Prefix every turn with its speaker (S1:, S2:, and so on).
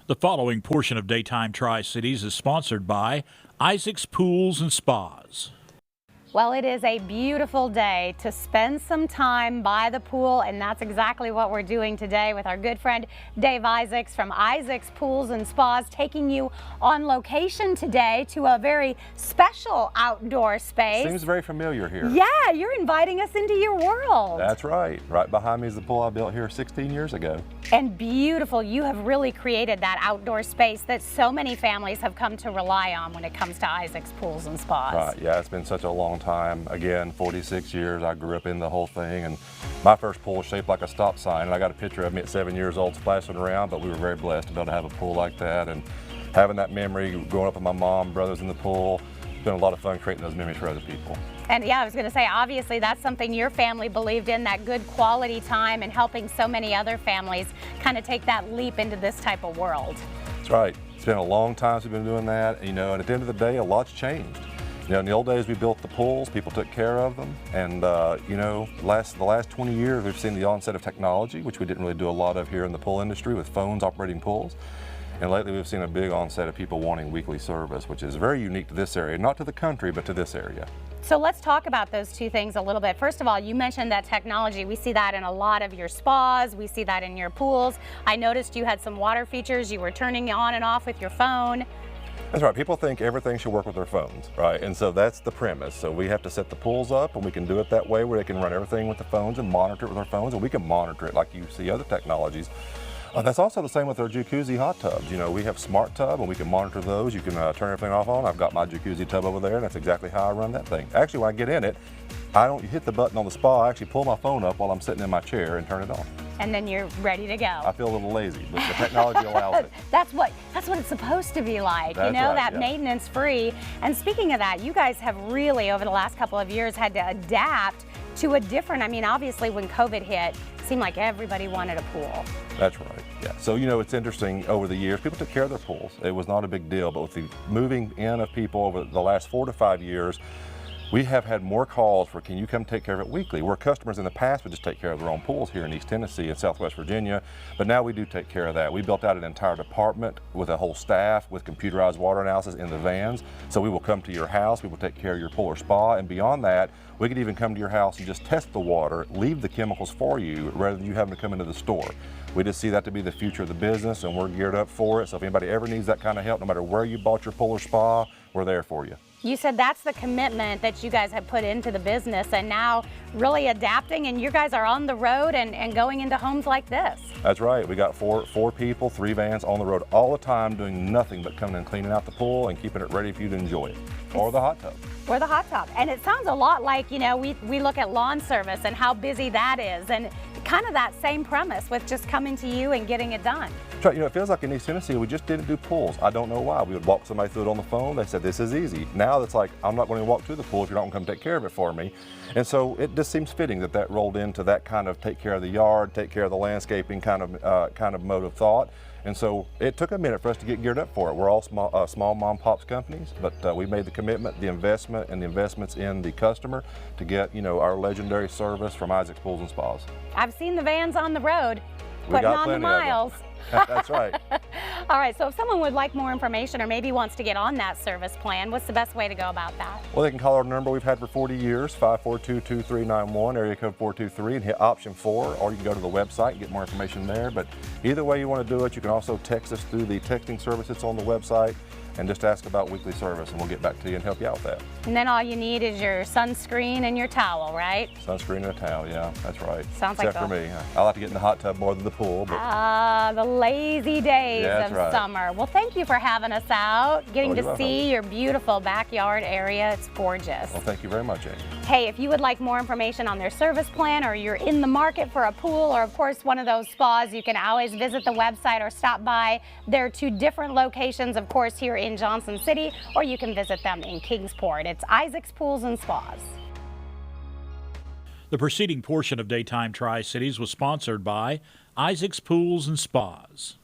S1: The following portion of Daytime Tri-Cities is sponsored by Isaac's Pools and Spas.
S2: Well, it is a beautiful day to spend some time by the pool, and that's exactly what we're doing today with our good friend Dave Isaacs from Isaac's Pools and Spas, taking you on location today to a very special outdoor space.
S3: Seems very familiar here.
S2: Yeah, you're inviting us into your world.
S3: That's right. Right behind me is the pool I built here 16 years ago.
S2: And beautiful. You have really created that outdoor space that so many families have come to rely on when it comes to Isaac's Pools and Spas.
S3: Right, yeah, it's been such a long time. Again, 46 years, I grew up in the whole thing, and my first pool was shaped like a stop sign, and I got a picture of me at 7 years old splashing around, but we were very blessed to be able to have a pool like that, and having that memory, growing up with my mom, brothers in the pool, it's been a lot of fun creating those memories for other people.
S2: And yeah, I was going to say, obviously that's something your family believed in, that good quality time and helping so many other families kind of take that leap into this type of world.
S3: That's right. It's been a long time since we've been doing that, you know, and at the end of the day, a lot's changed. You know, in the old days, we built the pools, people took care of them, and you know, the last 20 years, we've seen the onset of technology, which we didn't really do a lot of here in the pool industry with phones operating pools. And lately, we've seen a big onset of people wanting weekly service, which is very unique to this area, not to the country, but to this area.
S2: So let's talk about those two things a little bit. First of all, you mentioned that technology. We see that in a lot of your spas. We see that in your pools. I noticed you had some water features you were turning on and off with your phone.
S3: That's right. People think everything should work with their phones, right? And so that's the premise. So we have to set the pools up, and we can do it that way where they can run everything with the phones and monitor it with our phones, and we can monitor it like you see other technologies. That's also the same with our jacuzzi hot tubs. You know, we have smart tub, and we can monitor those. You can turn everything off on. I've got my jacuzzi tub over there, and that's exactly how I run that thing. Actually, when I get in it, I don't hit the button on the spa. I actually pull my phone up while I'm sitting in my chair and turn it on.
S2: And then you're ready to go.
S3: I feel a little lazy, but the technology allows it.
S2: That's what it's supposed to be like,
S3: That's
S2: you know,
S3: right,
S2: that
S3: yeah.
S2: maintenance free. And speaking of that, you guys have really, over the last couple of years, had to adapt to a different, I mean, obviously when COVID hit, it seemed like everybody wanted a pool.
S3: That's right, yeah. So, you know, it's interesting, over the years, people took care of their pools. It was not a big deal, but with the moving in of people over the last 4 to 5 years, we have had more calls for, can you come take care of it weekly? Where customers in the past would just take care of their own pools here in East Tennessee and Southwest Virginia, but now we do take care of that. We built out an entire department with a whole staff with computerized water analysis in the vans. So we will come to your house, we will take care of your pool or spa, and beyond that, we could even come to your house and just test the water, leave the chemicals for you, rather than you having to come into the store. We just see that to be the future of the business, and we're geared up for it. So if anybody ever needs that kind of help, no matter where you bought your pool or spa, we're there for you.
S2: You said that's the commitment that you guys have put into the business, and now really adapting, and you guys are on the road and going into homes like this.
S3: That's right. We got four people, 3 vans on the road all the time, doing nothing but coming and cleaning out the pool and keeping it ready for you to enjoy it. Or the hot tub.
S2: Or the hot tub. And it sounds a lot like, you know, we look at lawn service and how busy that is, and kind of that same premise with just coming to you and getting it done.
S3: That's right. You know, it feels like in East Tennessee, we just didn't do pools. I don't know why. We would walk somebody through it on the phone. They said, this is easy. Now it's like, I'm not going to walk through the pool if you're not going to come take care of it for me. And so it just seems fitting that that rolled into that kind of take care of the yard, take care of the landscaping kind of mode of thought. And so it took a minute for us to get geared up for it. We're all small mom pops companies, but we made the commitment, the investment, and the investments in the customer to get, you know, our legendary service from Isaac's Pools and Spas.
S2: I've seen the vans on the road,
S3: We
S2: putting
S3: got
S2: on the
S3: plenty of them.
S2: miles.
S3: That's right.
S2: All right, so if someone would like more information or maybe wants to get on that service plan, what's the best way to go about that?
S3: Well, they can call our number we've had for 40 years, 542-2391, area code 423, and hit option 4, or you can go to the website and get more information there. But either way you want to do it, you can also text us through the texting service that's on the website, and just ask about weekly service, and we'll get back to you and help you out with that.
S2: And then all you need is your sunscreen and your towel, right?
S3: Sunscreen and a towel, yeah, that's right.
S2: Sounds
S3: Except
S2: like
S3: for me. I like to get in the hot tub more than the pool. But
S2: the lazy days of
S3: right.
S2: summer. Well, thank you for having us out, getting to
S3: you're
S2: see your beautiful backyard area. It's gorgeous.
S3: Well, thank you very much, Amy.
S2: Hey, if you would like more information on their service plan, or you're in the market for a pool, or of course one of those spas, you can always visit the website or stop by. There are 2 different locations, of course, here in Johnson City, or you can visit them in Kingsport. It's Isaac's Pools and Spas.
S1: The preceding portion of Daytime Tri-Cities was sponsored by Isaac's Pools and Spas.